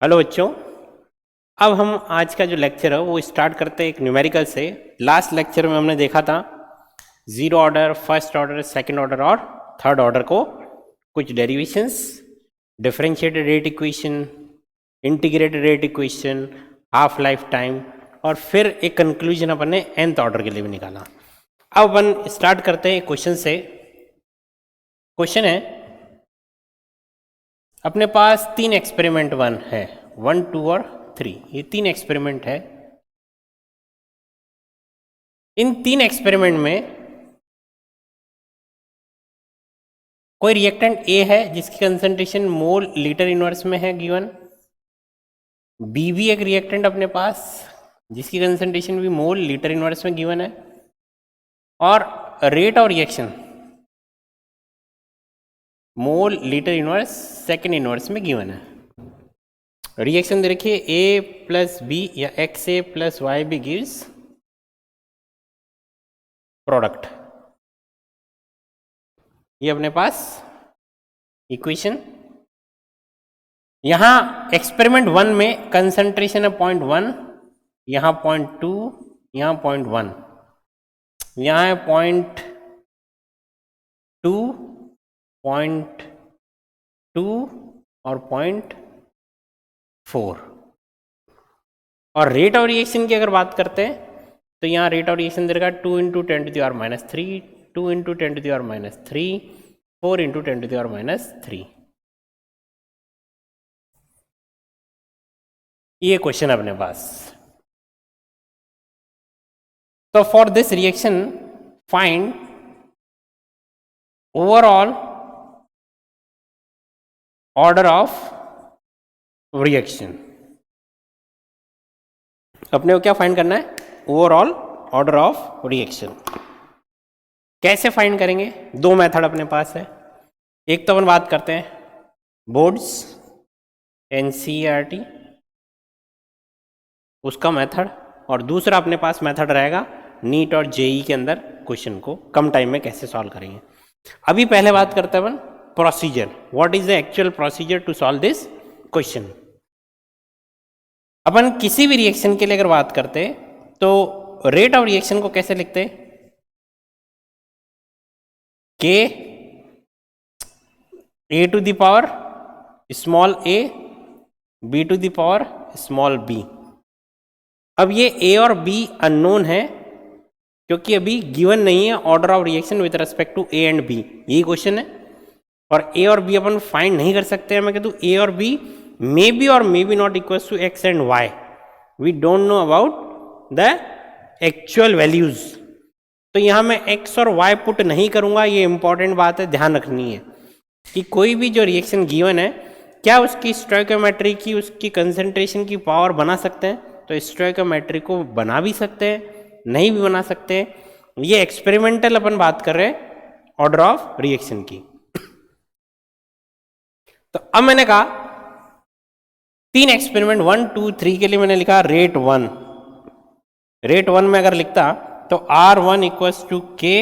Hello बच्चों। अब हम आज का जो लेक्चर है वो स्टार्ट करते हैं एक न्यूमेरिकल से। लास्ट लेक्चर में हमने देखा था zero order, first order, second order और थर्ड ऑर्डर को कुछ derivations, differentiated rate equation, integrated rate equation, half life time और फिर एक कंक्लूजन अपन ने nth ऑर्डर के लिए भी निकाला। अब अपन स्टार्ट करते हैं क्वेश्चन से। क्वेश्चन है, अपने पास तीन एक्सपेरिमेंट वन है, 1, 2 और 3। ये तीन एक्सपेरिमेंट है। इन तीन एक्सपेरिमेंट में कोई रिएक्टेंट ए है जिसकी कंसंट्रेशन मोल लीटर इनवर्स में है गिवन। बी भी एक रिएक्टेंट अपने पास जिसकी कंसंट्रेशन भी मोल लीटर इनवर्स में गिवन है। और rate of reaction mole litre inverse second inverse में गिवन है। रिएक्शन देखिए, ए प्लस बी या X A plus Y B gives product. ये अपने पास इक्वेशन। यहां एक्सपेरिमेंट 1 में कंसंट्रेशन है 0.1, यहां 0.2, यहां 0.1, यहां है 0.2, 0.2 और 0.4। और रेट ऑफ रिएक्शन की अगर बात करते हैं तो यहाँ रेट ऑफ रिएक्शन देगा 2 इंटू 10⁻3, 2 इंटू 10⁻3, 4 इंटू 10⁻3। ये क्वेश्चन अपने पास। तो for this reaction find overall order of reaction. अपने को क्या फाइंड करना है? Overall order of reaction. कैसे फाइंड करेंगे? दो मेथड अपने पास है। एक तो अपन बात करते हैं बोर्ड्स एनसीईआरटी उसका मेथड, और दूसरा अपने पास मेथड रहेगा नीट और जेई के अंदर क्वेश्चन को कम टाइम में कैसे सॉल्व करेंगे। अभी पहले बात करते हैं अपन procedure. What is the actual procedure to solve this question. अपन किसी भी रिएक्शन के लिए अगर बात करते तो रेट ऑफ रिएक्शन को कैसे लिखते? K A to the power small a, B to the power small b. अब ये ए और बी अननोन है क्योंकि अभी गिवन नहीं है order of reaction with respect to A and B. यही क्वेश्चन है। और ए और बी अपन फाइंड नहीं कर सकते हैं। मैं कहता हूँ ए और बी मे बी और may be not equal to X and Y. We don't know about the actual values. तो यहाँ मैं एक्स और वाई पुट नहीं करूँगा। ये इंपॉर्टेंट बात है, ध्यान रखनी है कि कोई भी जो रिएक्शन गिवन है क्या उसकी स्टोइकोमेट्री की उसकी कंसंट्रेशन की पावर बना सकते हैं? तो स्टोइकोमेट्री को बना भी सकते हैं, नहीं भी बना सकते हैं। ये एक्सपेरिमेंटल अपन बात कर रहे हैं ऑर्डर ऑफ रिएक्शन की। तो अब मैंने कहा तीन एक्सपेरिमेंट 1, 2, 3 के लिए मैंने लिखा रेट 1। रेट 1 में अगर लिखता तो R1 equals to k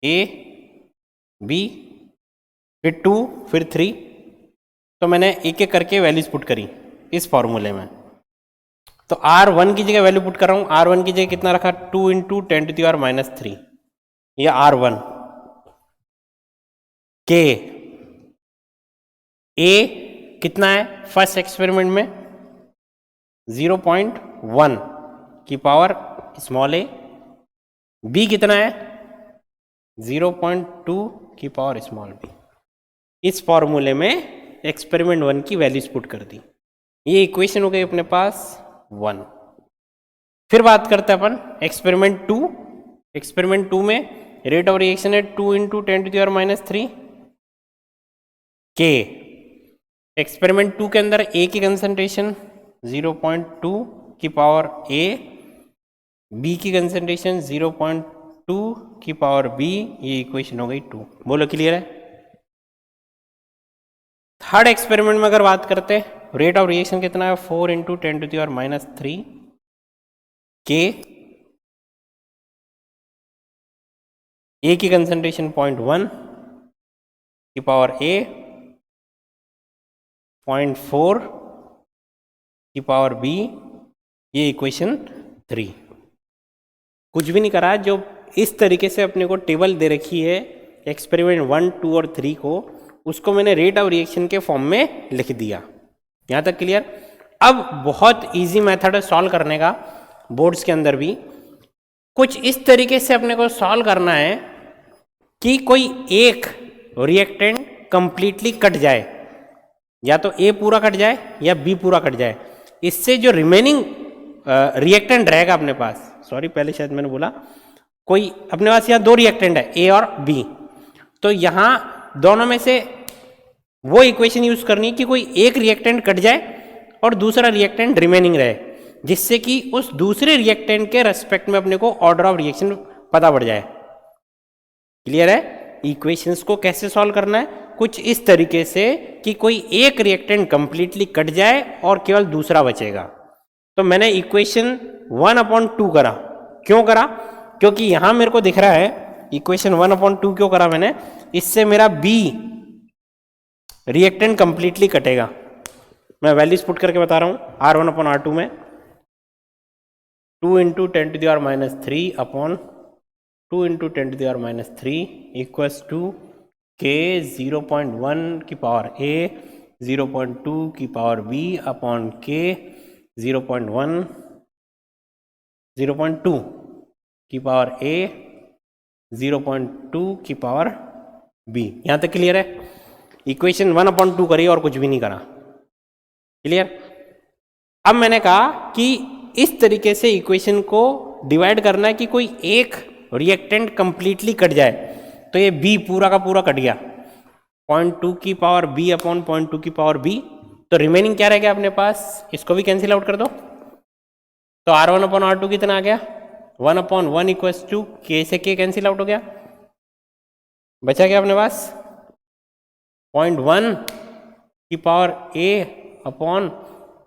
A B, फिर 2, फिर 3। तो मैंने एक एक करके वैल्यूज पुट करी इस फॉर्मूले में। तो R1 की जगह वैल्यू पुट कर रहा हूँ। R1 की जगह कितना रखा? 2 इंटू 10⁻³ ये R1। के ए कितना है फर्स्ट एक्सपेरिमेंट में? 0.1 की पावर स्मॉल ए। बी कितना है? 0.2 की पावर स्मॉल बी। इस फॉर्मूले में एक्सपेरिमेंट 1 की वैल्यूज पुट कर दी। ये इक्वेशन हो गई अपने पास 1। फिर बात करते हैं अपन एक्सपेरिमेंट 2। एक्सपेरिमेंट 2 में रेट ऑफ रिएक्शन है 2 इंटू 10⁻³ के। एक्सपेरिमेंट 2 के अंदर ए की कंसंट्रेशन 0.2 की पावर ए, बी की कंसंट्रेशन 0.2 की पावर बी। ये इक्वेशन हो गई 2। बोलो क्लियर है? थर्ड एक्सपेरिमेंट में अगर बात करते हैं रेट ऑफ रिएक्शन कितना है? 4 इंटू 10⁻³ के। ए की कंसंट्रेशन 0.1 की पावर ए, 0.4 की पावर b, ये इक्वेशन 3। कुछ भी नहीं करा, जो इस तरीके से अपने को टेबल दे रखी है एक्सपेरिमेंट 1, 2 और 3 को, उसको मैंने रेट ऑफ रिएक्शन के फॉर्म में लिख दिया। यहाँ तक क्लियर? अब बहुत इजी मेथड है सॉल्व करने का, बोर्ड्स के अंदर भी कुछ इस तरीके से अपने को सॉल्व करना है कि कोई एक रिएक्टेंट कंप्लीटली कट जाए, या तो ए पूरा कट जाए या बी पूरा कट जाए। इससे जो रिमेनिंग रिएक्टेंट रहेगा अपने पास, सॉरी पहले शायद मैंने बोला, कोई अपने पास यहाँ दो रिएक्टेंट है ए और बी, तो यहाँ दोनों में से वो इक्वेशन यूज करनी है कि कोई एक रिएक्टेंट कट जाए और दूसरा रिएक्टेंट रिमेनिंग रहे, जिससे कि उस दूसरे रिएक्टेंट के रेस्पेक्ट में अपने को ऑर्डर ऑफ रिएक्शन पता पड़ जाए। क्लियर है? इक्वेशंस को कैसे सॉल्व करना है? कुछ इस तरीके से कि कोई एक रिएक्टेंट कंप्लीटली कट जाए और केवल दूसरा बचेगा। तो मैंने इक्वेशन 1/2 करा। क्यों करा? क्योंकि यहां मेरे को दिख रहा है इक्वेशन 1/2 क्यों करा मैंने, इससे मेरा बी रिएक्टेंट कंप्लीटली कटेगा। मैं वैल्यूज पुट करके बता रहा हूं। R1/R2 में 2 × 10⁻³ अपॉन 2 × 10⁻³ इक्वल्स टू k 0.1 की पावर a 0.2 की पावर b अपॉन k 0.1 0.2 की पावर a 0.2 की पावर b। यहाँ तक क्लियर है? इक्वेशन 1/2 करी और कुछ भी नहीं करा। क्लियर? अब मैंने कहा कि इस तरीके से इक्वेशन को डिवाइड करना है कि कोई एक रिएक्टेंट कंप्लीटली कट जाए, तो ये b पूरा का पूरा कट गया 0.2 की पावर b अपॉन 0.2 की पावर b, तो रिमेनिंग क्या रह गया अपने पास? इसको भी कैंसिल आउट कर दो। तो R1/R2 कितना आ गया? 1/1 इक्वल्स टू k से k कैंसिल आउट हो गया, बचा क्या अपने पास 0.1 की पावर a अपॉन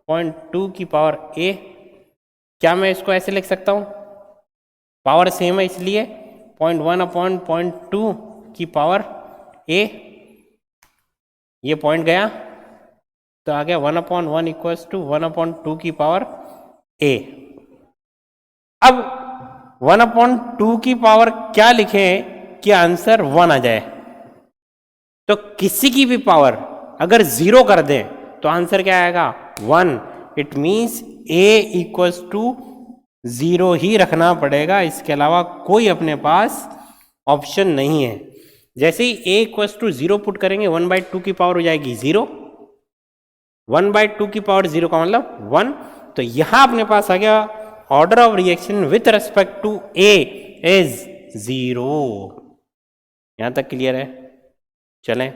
0.2 की पावर a। क्या मैं इसको ऐसे लिख सकता हूँ? पावर सेम है इसलिए 0.1 अपॉन 0.2 की पावर a, ये पॉइंट गया तो आ गया 1/1 इक्वल्स टू 1/2 की पावर a। अब 1/2 की पावर क्या लिखें कि आंसर 1 आ जाए? तो किसी की भी पावर अगर 0 कर दें तो आंसर क्या आएगा? 1। It means a equals to 0 ही रखना पड़ेगा, इसके अलावा कोई अपने पास ऑप्शन नहीं है। जैसे ही a इक्वल्स टू 0 पुट करेंगे 1/2 की पावर हो जाएगी 0, 1/2 की पावर 0 का मतलब 1। तो यहां अपने पास आ गया order of reaction with respect to a is 0। यहां तक क्लियर है? चलें,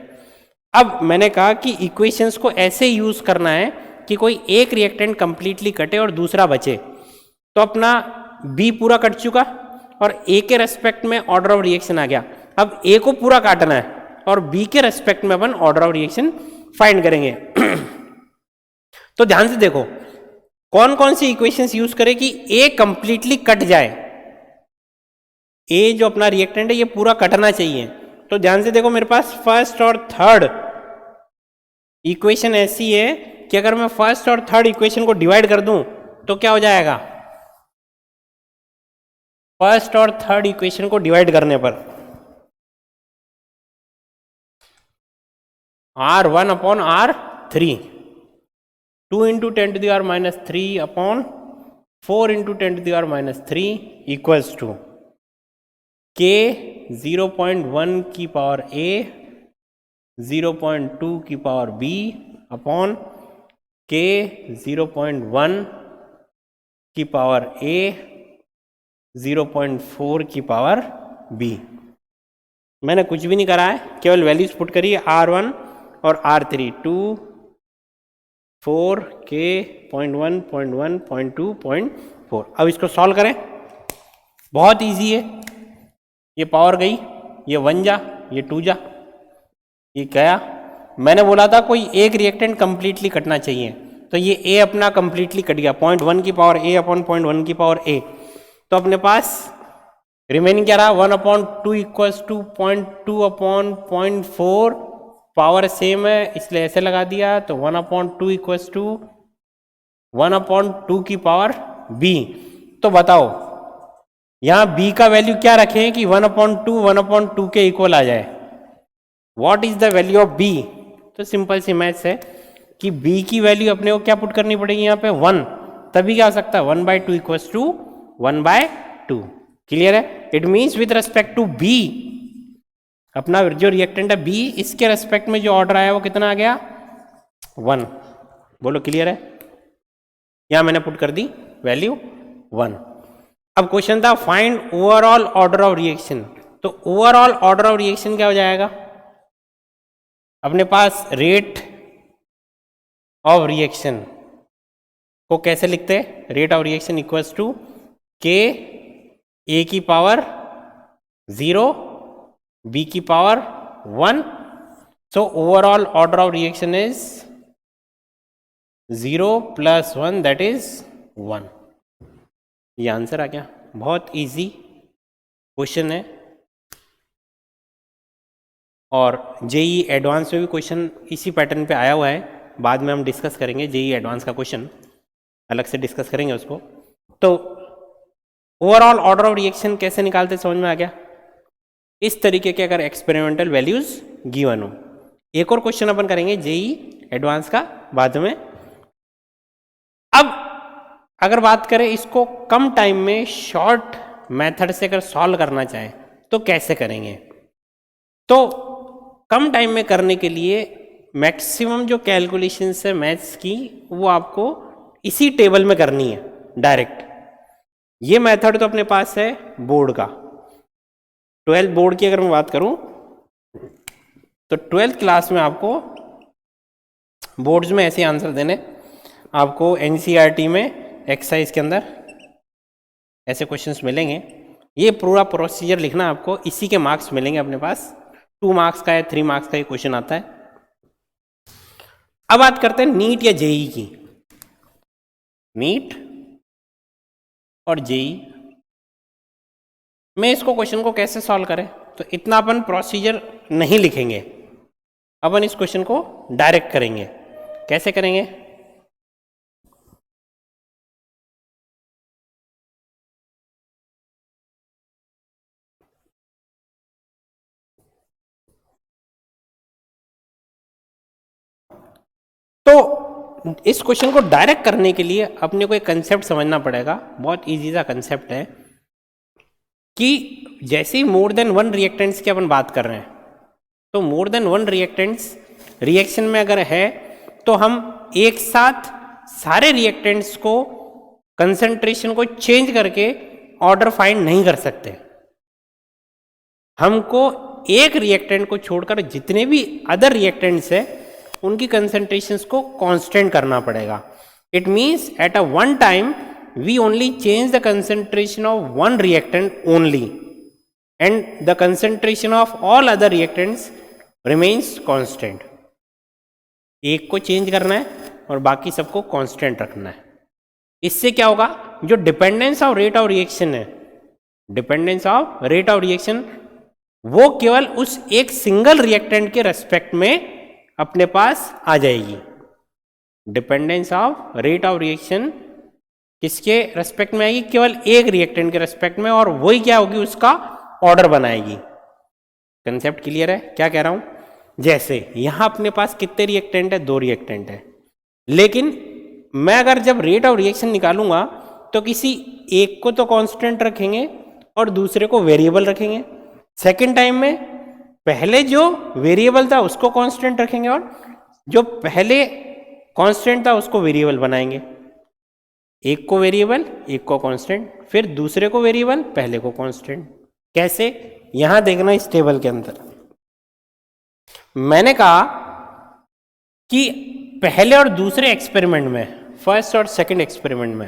अब मैंने कहा कि इक्वेशंस को ऐसे यूज करना है कि कोई एक रिएक्टेंट कंप्लीटली कटे और दूसरा बचे। तो अपना B पूरा कट चुका और A के रेस्पेक्ट में ऑर्डर ऑफ रिएक्शन आ गया। अब A को पूरा काटना है और B के रेस्पेक्ट में अपन ऑर्डर ऑफ रिएक्शन फाइंड करेंगे। तो ध्यान से देखो कौन कौन सी इक्वेशंस यूज करें कि A कंप्लीटली कट जाए। A जो अपना रिएक्टेंट है ये पूरा कटना चाहिए। तो ध्यान से देखो मेरे पास फर्स्ट और थर्ड इक्वेशन ऐसी है कि अगर मैं फर्स्ट और थर्ड इक्वेशन को डिवाइड कर दूं तो क्या हो जाएगा? फर्स्ट और थर्ड इक्वेशन को डिवाइड करने पर R1/R3 2 × 10⁻³ upon 4 × 10⁻³ equals to k 0.1 की पावर a 0.2 की पावर b अपॉन k 0.1 की पावर a 0.4 की पावर b। मैंने कुछ भी नहीं करा है, केवल वैल्यूज पुट करी है R1 और R3 2 4 k 0.1 0.1 0.2 0.4। अब इसको सॉल्व करें, बहुत इजी है। ये पावर गई, ये 1 जा, ये 2 जा, ये गया। मैंने बोला था कोई एक रिएक्टेंट कंप्लीटली कटना चाहिए, तो ये A अपना कंप्लीटली कट गया 0.1 की पावर A अपॉन 0.1 की पावर A। तो अपने पास रिमेनिंग क्या रहा? 1/2 equals to 0.2 upon 0.4 power same है इसलिए ऐसे लगा दिया, तो 1/2 इक्वल्स टू 1/2 की पावर b। तो बताओ यहाँ b का वैल्यू क्या रखें कि 1/2 के इक्वल आ जाए। What is the value of b? तो सिंपल सी मैथ्स है कि b की वैल्यू अपने को क्या पुट करनी पड़ेगी यहाँ पे 1, तभी क्या हो सकता है 1/2 इक्वल्स टू 1/2। क्लियर है? It means with respect to b अपना जो रिएक्टेंट है b, इसके रेस्पेक्ट में जो ऑर्डर आया वो कितना आ गया 1। बोलो क्लियर है? यहां मैंने पुट कर दी वैल्यू 1। अब क्वेश्चन था find overall order of reaction. तो ओवरऑल ऑर्डर ऑफ रिएक्शन क्या हो जाएगा अपने पास? रेट ऑफ रिएक्शन को कैसे लिखते हैं? Rate of reaction equals to k A की पावर 0 b की power 1। So overall order of reaction is 0 + 1 that is 1। ये आंसर आ गया। बहुत इजी क्वेश्चन है और जेई एडवांस में भी क्वेश्चन इसी पैटर्न पे आया हुआ है। बाद में हम डिस्कस करेंगे जेई एडवांस का क्वेश्चन, अलग से डिस्कस करेंगे उसको। तो ओवरऑल ऑर्डर ऑफ रिएक्शन कैसे निकालते समझ में आ गया? इस तरीके के अगर एक्सपेरिमेंटल वैल्यूज गिवन हो। एक और क्वेश्चन अपन करेंगे जेई एडवांस का बाद में। अब अगर बात करें इसको कम टाइम में शॉर्ट मेथड से अगर सॉल्व करना चाहें तो कैसे करेंगे? तो कम टाइम में करने के लिए मैक्सिमम जो कैलकुलेशंस है मैथ्स की वो आपको इसी टेबल में करनी है डायरेक्ट। ये मेथड तो अपने पास है बोर्ड का, 12th बोर्ड की अगर मैं बात करूं तो 12th क्लास में आपको बोर्ड्स में ऐसे आंसर देने, आपको एनसीईआरटी में एक्सरसाइज के अंदर ऐसे क्वेश्चंस मिलेंगे। ये पूरा प्रोसीजर लिखना आपको, इसी के मार्क्स मिलेंगे अपने पास। 2 मार्क्स का या 3 मार्क्स का ये क्वेश्चन आता है। अब बात करते हैं नीट या जेई की। नीट और जेई में इसको क्वेश्चन को कैसे सॉल्व करें? तो इतना अपन प्रोसीजर नहीं लिखेंगे, अपन इस क्वेश्चन को डायरेक्ट करेंगे। कैसे करेंगे? तो इस क्वेश्चन को डायरेक्ट करने के लिए अपने को एक कंसेप्ट समझना पड़ेगा। बहुत इजी सा कंसेप्ट है कि जैसे ही मोर देन 1 रिएक्टेंट्स की अपन बात कर रहे हैं, तो मोर देन 1 रिएक्टेंट्स रिएक्शन में अगर है तो हम एक साथ सारे रिएक्टेंट्स को कंसंट्रेशन को चेंज करके ऑर्डर फाइंड नहीं कर सकते। हमको एक रिएक्टेंट को छोड़कर जितने भी अदर रिएक्टेंट्स है उनकी कंसंट्रेशंस को कांस्टेंट करना पड़ेगा। It means at a one time we only change the concentration of one reactant only and the concentration of all other reactants remains constant। एक को चेंज करना है और बाकी सबको कांस्टेंट रखना है। इससे क्या होगा? जो dependence of rate of reaction है, dependence of rate of reaction वो केवल उस एक सिंगल रिएक्टेंट के रेस्पेक्ट में अपने पास आ जाएगी। Dependence of rate of reaction किसके रेस्पेक्ट में आएगी? केवल एक रिएक्टेंट के रेस्पेक्ट में, और वही क्या होगी? उसका ऑर्डर बनाएगी। कंसेप्ट क्लियर है क्या कह रहा हूं? जैसे यहां अपने पास कितने रिएक्टेंट है? 2 रिएक्टेंट है, लेकिन मैं अगर जब रेट ऑफ रिएक्शन निकालूंगा तो किसी एक को तो कांस्टेंट रखेंगे और दूसरे को वेरिएबल रखेंगे। सेकेंड टाइम में पहले जो वेरिएबल था उसको कांस्टेंट रखेंगे और जो पहले कांस्टेंट था उसको वेरिएबल बनाएंगे। एक को वेरिएबल, एक को कांस्टेंट, फिर दूसरे को वेरिएबल, पहले को कांस्टेंट। कैसे? यहां देखना इस टेबल के अंदर मैंने कहा कि पहले और दूसरे एक्सपेरिमेंट में, फर्स्ट और सेकंड एक्सपेरिमेंट में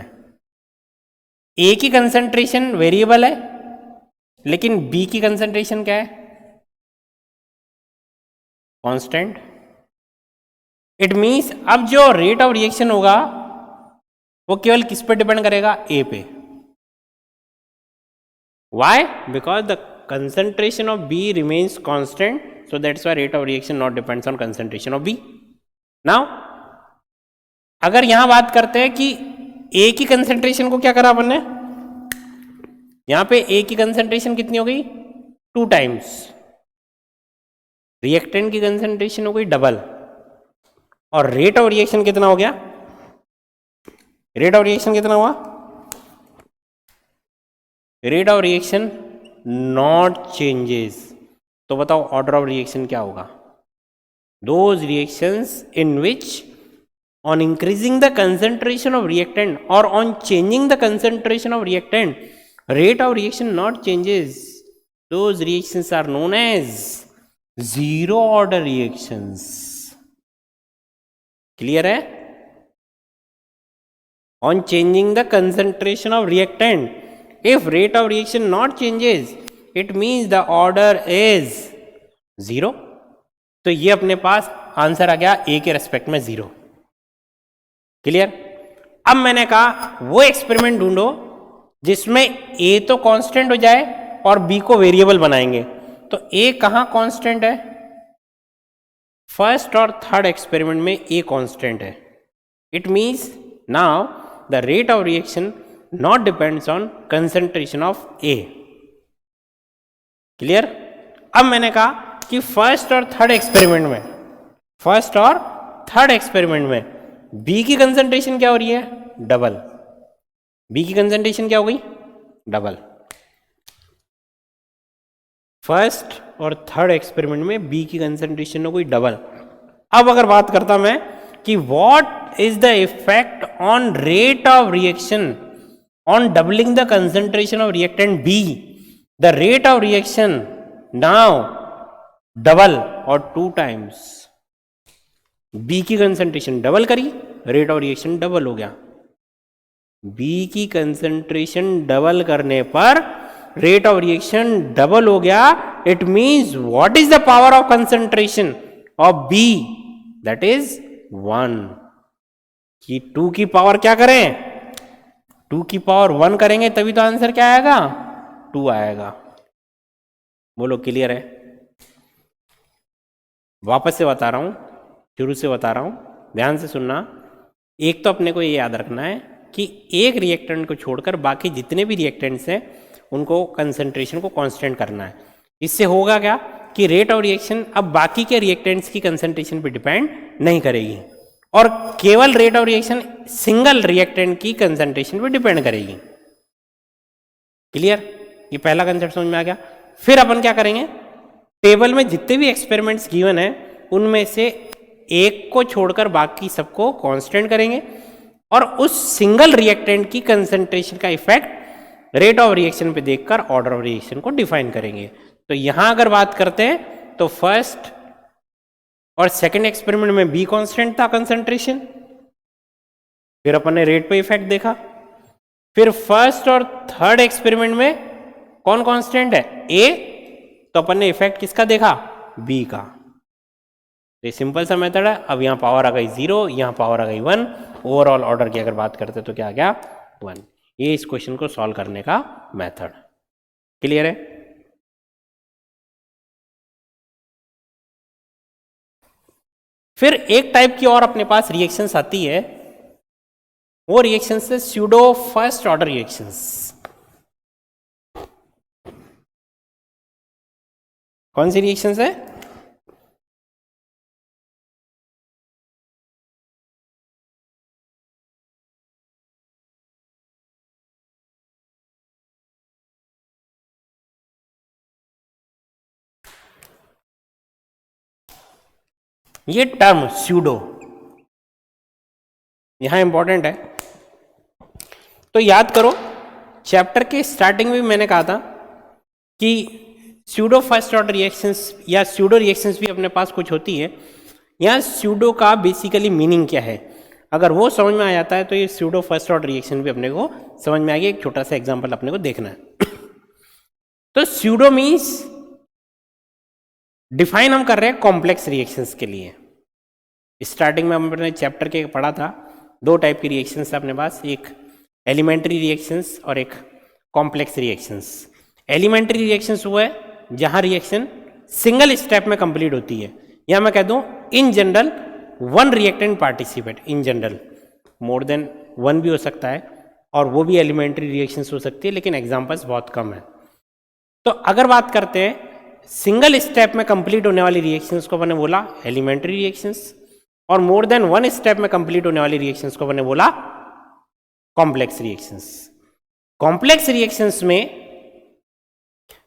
ए की कंसंट्रेशन वेरिएबल है, लेकिन बी की कंसंट्रेशन क्या है? कांस्टेंट। इट मीन्स अब जो रेट ऑफ रिएक्शन होगा वो केवल किस पे डिपेंड करेगा? ए पे। Why? Because the concentration of B remains constant, So that's why rate of reaction not depends on concentration of B. Now अगर यहां बात करते हैं कि A की कंसेंट्रेशन को क्या करा अपन ने, यहां पे A की कंसेंट्रेशन कितनी हो गई 2 टाइम्स, रिएक्टेंट की कंसेंट्रेशन हो गई डबल, और रेट ऑफ रिएक्शन कितना हो गया, रेट ऑफ रिएक्शन कितना हुआ, rate of reaction not changes. तो बताओ ऑर्डर ऑफ रिएक्शन क्या होगा, those reactions in which on increasing the concentration of reactant or on changing the concentration of reactant rate of reaction not changes, those reactions are known as zero order reactions. Clear है? On changing the concentration of reactant, if rate of reaction not changes, it means the order is zero. तो ये अपने पास answer आ गया A के respect में 0. Clear? अब मैंने कहा वो एक्सपेरिमेंट ढूंढो जिसमें A तो कांस्टेंट हो जाए और B को वेरिएबल बनाएंगे। तो A कहाँ कांस्टेंट है, फर्स्ट और थर्ड एक्सपेरिमेंट में A कांस्टेंट है। It means now the rate of reaction not depends on concentration of A. Clear? अब मैंने कहा कि फर्स्ट और थर्ड एक्सपेरिमेंट में, फर्स्ट और थर्ड एक्सपेरिमेंट में B की कंसंट्रेशन क्या हो रही है, डबल, B की कंसंट्रेशन क्या हो गई, डबल। फर्स्ट और थर्ड एक्सपेरिमेंट में B की कंसंट्रेशन हो गई डबल। अब अगर बात करता मैं कि what is the effect on rate of reaction on doubling the concentration of reactant B, the rate of reaction now double और 2 टाइम्स, B की कंसंट्रेशन डबल करी, रेट ऑफ रिएक्शन डबल हो गया। B की कंसंट्रेशन डबल करने पर rate of reaction double हो गया। It means what is the power of concentration of B, that is 1। कि 2 की पावर क्या करें, 2 की पावर 1 करेंगे तभी तो आंसर क्या आएगा, 2 आएगा। बोलो क्लियर है? वापस से बता रहा हूं, शुरू से बता रहा हूं, ध्यान से सुनना। एक तो अपने को ये याद रखना है कि एक रिएक्टेंट को छोड़कर बाकी जितने भी रिएक्टेंट्स हैं उनको कंसंट्रेशन को कांस्टेंट करना है। इससे होगा क्या कि रेट ऑफ रिएक्शन अब बाकी के रिएक्टेंट्स की कंसंट्रेशन पे डिपेंड नहीं करेगी और केवल rate of reaction single reactant की कंसंट्रेशन पे डिपेंड करेगी। क्लियर? ये पहला कंसेप्ट समझ में आ गया। फिर अपन क्या करेंगे, टेबल में जितने भी एक्सपेरिमेंट्स गिवन है उनमें से एक को छोड़कर बाकी सबको कांस्टेंट करेंगे और उस सिंगल रिएक्टेंट की कंसंट्रेशन का इफेक्ट रेट ऑफ रिएक्शन पे देखकर ऑर्डर ऑफ रिएक्शन को डिफाइन करेंगे। तो यहां अगर बात करते हैं तो फर्स्ट और सेकंड एक्सपेरिमेंट में B कांस्टेंट था कंसंट्रेशन, फिर अपन ने रेट पे इफेक्ट देखा। फिर फर्स्ट और थर्ड एक्सपेरिमेंट में कौन कांस्टेंट है, A, तो अपन ने इफेक्ट किसका देखा, B का। ये सिंपल सा मेथड है। अब यहाँ पावर आ गई 0, यहाँ पावर आ गई 1, ओवरऑल ऑर्डर की अगर बात करते तो क्या आ गया, 1। ये इस क्वेश्चन को सॉल्व करने का मेथड। क्लियर है? फिर एक टाइप की और अपने पास रिएक्शंस आती है, वो रिएक्शंस है स्यूडो फर्स्ट ऑर्डर रिएक्शंस। कौन सी रिएक्शंस है, ये टर्म स्यूडो यहां इंपॉर्टेंट है। तो याद करो चैप्टर के स्टार्टिंग में मैंने कहा था कि स्यूडो फर्स्ट ऑर्डर रिएक्शंस या स्यूडो रिएक्शंस भी अपने पास कुछ होती है। यहाँ स्यूडो का बेसिकली मीनिंग क्या है, अगर वो समझ में आ जाता है तो ये स्यूडो फर्स्ट ऑर्डर रिएक्शन भी अपने को समझ में आ गया। एक छोटा सा एग्जांपल अपने को देखना है। तो स्यूडो मीन्स डिफाइन हम कर रहे हैं कॉम्प्लेक्स रिएक्शंस के लिए। स्टार्टिंग में हमने चैप्टर के पढ़ा था, 2 टाइप की रिएक्शंस अपने पास, एक एलिमेंट्री रिएक्शंस और एक कॉम्प्लेक्स रिएक्शंस। एलिमेंट्री रिएक्शंस वो है जहाँ रिएक्शन सिंगल स्टेप में कंप्लीट होती है, या मैं कह दूं in general one reactant participate, in general more than one भी हो सकता है और वो भी एलिमेंट्री रिएक्शंस हो सकती है, लेकिन एग्जांपल्स बहुत कम है। तो अगर बात करते हैं सिंगल स्टेप में कंप्लीट होने वाली रिएक्शंस को मैंने बोला एलिमेंट्री रिएक्शंस, और मोर देन वन स्टेप में कंप्लीट होने वाली रिएक्शंस को मैंने बोला कॉम्प्लेक्स रिएक्शंस। कॉम्प्लेक्स रिएक्शंस में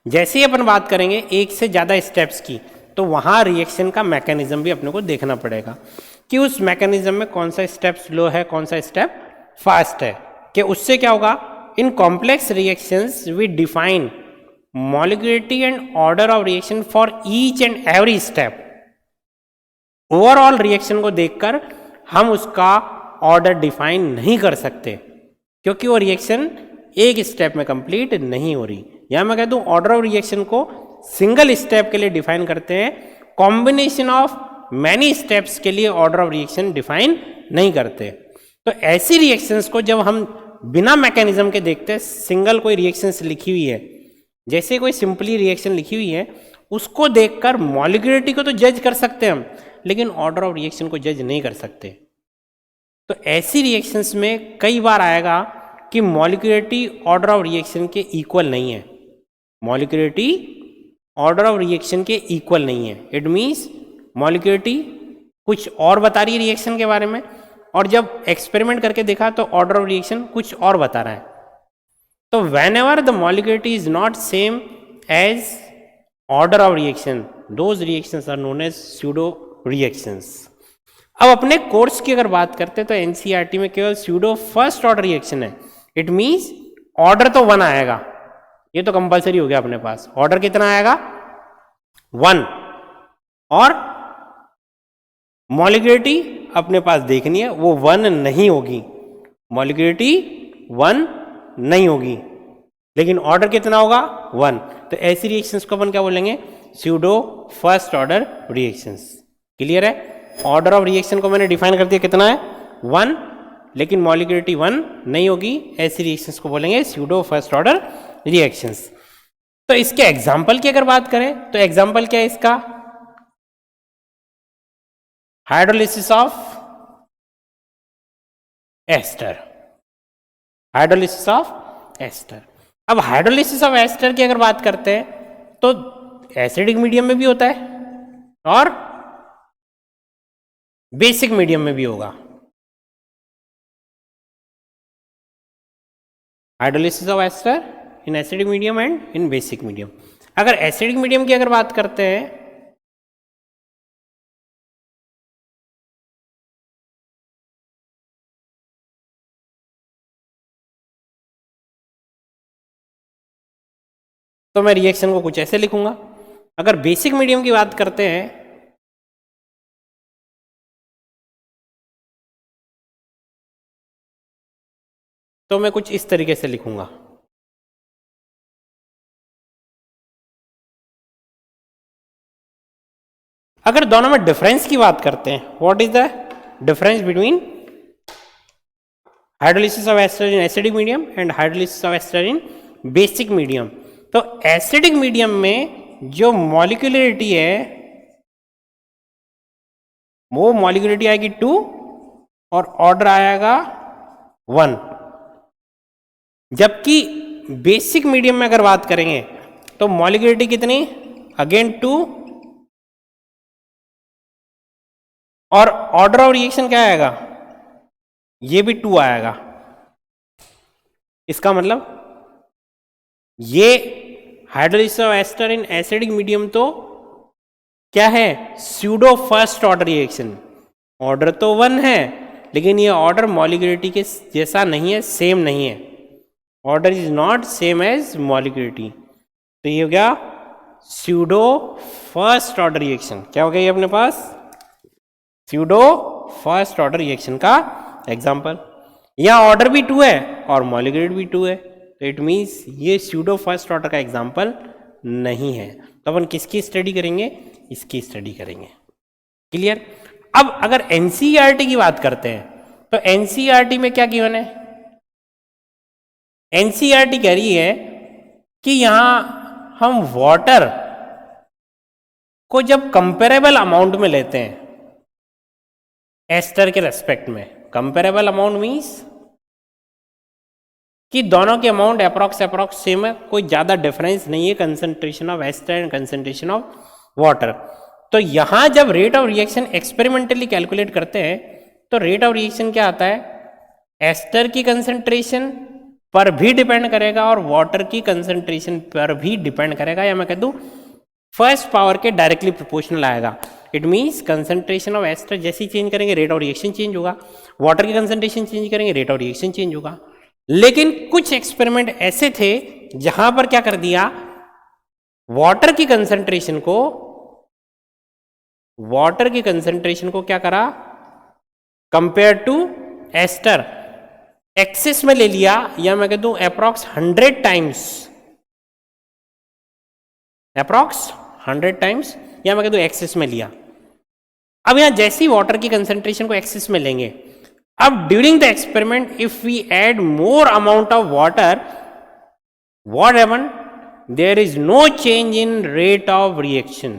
जैसे ही अपन बात करेंगे एक से ज़्यादा स्टेप्स की, तो वहाँ रिएक्शन का मैकेनिज्म भी अपने को देखना पड़ेगा कि उस मैकेनिज्म में कौन सा स्टेप स्लो है, कौन सा स्टेप फास्ट है, कि उससे क्या होगा। In complex reactions we define molecularity and order of reaction for each and every step. Overall reaction को देखकर हम उसका ऑर्डर डिफाइन नहीं कर सकते, क्योंकि वो रिएक्शन एक स्टेप में कंप्लीट नहीं हो रही। या मैं कह दूं ऑर्डर ऑफ रिएक्शन को सिंगल स्टेप के लिए डिफाइन करते हैं, कॉम्बिनेशन ऑफ मैनी स्टेप्स के लिए ऑर्डर ऑफ रिएक्शन डिफाइन नहीं करते। तो ऐसी रिएक्शंस को जब हम बिना मैकेनिज्म के देखते हैं, सिंगल कोई रिएक्शंस लिखी हुई है, जैसे कोई सिंपली रिएक्शन लिखी हुई है, उसको देखकर मॉलिक्यूलरिटी को तो जज कर सकते हैं हम, लेकिन ऑर्डर ऑफ रिएक्शन को जज नहीं कर सकते। तो ऐसी रिएक्शंस में कई बार आएगा कि मॉलिक्यूलरिटी ऑर्डर ऑफ रिएक्शन के इक्वल नहीं है, मॉलिक्यूलरिटी ऑर्डर ऑफ रिएक्शन के इक्वल नहीं है। इट मीन्स मॉलिक्यूलरिटी कुछ और बता रही है रिएक्शन के बारे में, और जब एक्सपेरिमेंट करके देखा तो ऑर्डर ऑफ रिएक्शन कुछ और बता रहा है। तो whenever the molecule is not same as order of reaction, those reactions are known as pseudo reactions। अब अपने कोर्स की अगर बात करते हैं तो एनसीईआरटी में केवल pseudo फर्स्ट ऑर्डर रिएक्शन है। इट मीन्स ऑर्डर तो 1 आएगा, ये तो कंपलसरी हो गया अपने पास। ऑर्डर कितना आएगा 1, और मॉलिक्यूलरिटी अपने पास देखनी है, वो 1 नहीं होगी, मॉलिक्यूलरिटी 1 नहीं होगी, लेकिन ऑर्डर कितना होगा 1। तो ऐसी रिएक्शंस को अपन क्या बोलेंगे, pseudo first order reactions. Clear है। ऑर्डर ऑफ रिएक्शन को मैंने डिफाइन कर दिया कितना है 1, लेकिन मॉलिक्यूलरिटी 1 नहीं होगी, ऐसी रिएक्शंस को बोलेंगे स्यूडो फर्स्ट ऑर्डर रिएक्शंस। तो इसके एग्जाम्पल की अगर बात करें तो एग्जाम्पल क्या है इसका, hydrolysis of ester, hydrolysis of ester. अब हाइड्रोलिसिस ऑफ एस्टर की अगर बात करते हैं तो एसिडिक मीडियम में भी होता है और बेसिक मीडियम में भी होगा। Hydrolysis of ester in acidic medium and in basic medium. अगर एसिडिक मीडियम की अगर बात करते हैं तो मैं रिएक्शन को कुछ ऐसे लिखूंगा। अगर बेसिक मीडियम की बात करते हैं तो मैं कुछ इस तरीके से लिखूंगा। अगर दोनों में डिफरेंस की बात करते हैं, what is the difference between hydrolysis of ester in acidic medium and hydrolysis of ester in basic medium. तो एसिडिक मीडियम में जो मॉलिक्यूलरिटी है वो मॉलिक्यूलरिटी आएगी 2 और ऑर्डर आएगा 1, जबकि बेसिक मीडियम में अगर बात करेंगे तो मॉलिक्यूलरिटी कितनी, अगेन 2, और ऑर्डर ऑफ रिएक्शन क्या आएगा, ये भी 2 आएगा। इसका मतलब ये hydrolysis of ester in acidic medium तो क्या है, pseudo first order reaction. Order तो 1 है लेकिन ये ऑर्डर मॉलिक्यूलरिटी के जैसा नहीं है, सेम नहीं है। Order is not same as molecularity. तो ये हो गया स्यूडो फर्स्ट ऑर्डर रिएक्शन। क्या हो गया ये अपने पास, स्यूडो फर्स्ट ऑर्डर रिएक्शन का एग्जांपल। यहाँ ऑर्डर भी 2 है और मॉलिक्यूलरिटी भी 2 है, तो इट मीन्स ये स्यूडो फर्स्ट ऑर्डर का एग्जांपल नहीं है। तो अपन किसकी स्टडी करेंगे, इसकी स्टडी करेंगे। क्लियर। अब अगर एनसीईआरटी की बात करते हैं तो एनसीईआरटी में क्या गिवन है, एनसीईआरटी कह रही है कि यहां हम वाटर को जब कंपेरेबल अमाउंट में लेते हैं एस्टर के रेस्पेक्ट में, कंपेरेबल अमाउंट मीन्स कि दोनों के अमाउंट अप्रॉक्स सेम है, कोई ज़्यादा डिफरेंस नहीं है concentration of ester and concentration of water. तो यहाँ जब rate of reaction experimentally calculate करते हैं तो रेट ऑफ रिएक्शन क्या आता है, एस्टर की कंसंट्रेशन पर भी डिपेंड करेगा और वाटर की कंसंट्रेशन पर भी डिपेंड करेगा, या मैं कह दूँ फर्स्ट पावर के डायरेक्टली प्रोपोर्शनल आएगा। It means concentration of ester जैसे ही चेंज करेंगे रेट ऑफ रिएक्शन चेंज होगा, वाटर की कंसंट्रेशन चेंज करेंगे रेट ऑफ रिएक्शन चेंज होगा। लेकिन कुछ एक्सपेरिमेंट ऐसे थे जहां पर क्या कर दिया, वाटर की कंसंट्रेशन को क्या करा, कंपेयर टू एस्टर एक्सेस में ले लिया, या मैं कह दूं अप्रॉक्स 100 टाइम्स, या मैं कह दूं एक्सेस में लिया। अब यहां जैसी वाटर की कंसंट्रेशन को एक्सेस में लेंगे, अब during the experiment if we add more amount of water, what happen, there is no change in rate of reaction.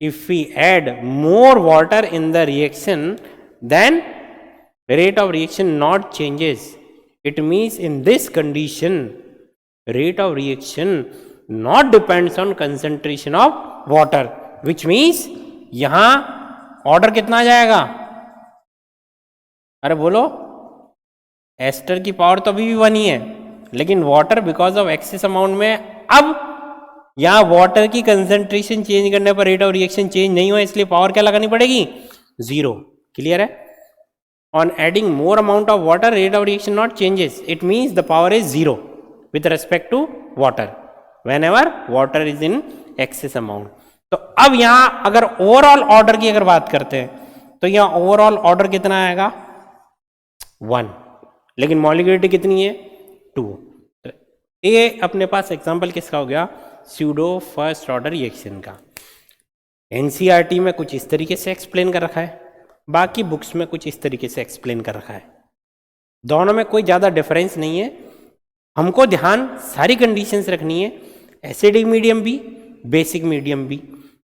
If we add more water in the reaction, then rate of reaction not changes. It means in this condition, rate of reaction not depends on concentration of water, which means यहाँ order कितना आ जाएगा, अरे बोलो, ester की power तो अभी भी 1 ही है, लेकिन water because of excess amount में, अब यहाँ वाटर की कंसंट्रेशन चेंज करने पर रेट ऑफ रिएक्शन चेंज नहीं हुआ, इसलिए पावर क्या लगानी पड़ेगी, 0। क्लियर है? On adding more amount of water rate of reaction not changes, it means the power is 0 with respect to water whenever water is in excess amount. तो अब यहाँ अगर ओवरऑल ऑर्डर की अगर बात करते हैं तो यहाँ ओवरऑल ऑर्डर कितना आएगा, 1, लेकिन मॉलिक्यूलरिटी कितनी है, 2। ये अपने पास एग्जाम्पल किसका हो गया, स्यूडो फर्स्ट ऑर्डर रिएक्शन का। एनसीईआरटी में कुछ इस तरीके से एक्सप्लेन कर रखा है, बाकी बुक्स में कुछ इस तरीके से एक्सप्लेन कर रखा है। दोनों में कोई ज़्यादा डिफरेंस नहीं है। हमको ध्यान सारी कंडीशंस रखनी है, एसिडिक मीडियम भी, बेसिक मीडियम भी,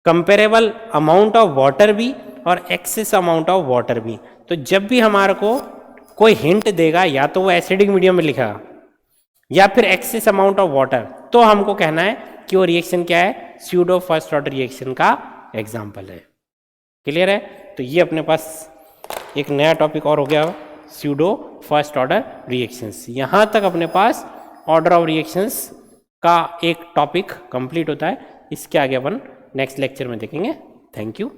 कंपेरेबल अमाउंट ऑफ वाटर भी और एक्सेस अमाउंट ऑफ वाटर भी। तो जब भी हमारे को कोई हिंट देगा, या तो वो एसिडिक मीडियम में लिखा या फिर एक्सेस अमाउंट ऑफ वाटर, तो हमको कहना है कि वो रिएक्शन क्या है, स्यूडो फर्स्ट ऑर्डर रिएक्शन का एग्जाम्पल है। क्लियर है? तो ये अपने पास एक नया टॉपिक और हो गया, स्यूडो फर्स्ट ऑर्डर रिएक्शंस। यहाँ तक अपने पास ऑर्डर ऑफ रिएक्शंस का एक टॉपिक कंप्लीट होता है। इसके आगे अपन नेक्स्ट लेक्चर में देखेंगे। Thank you.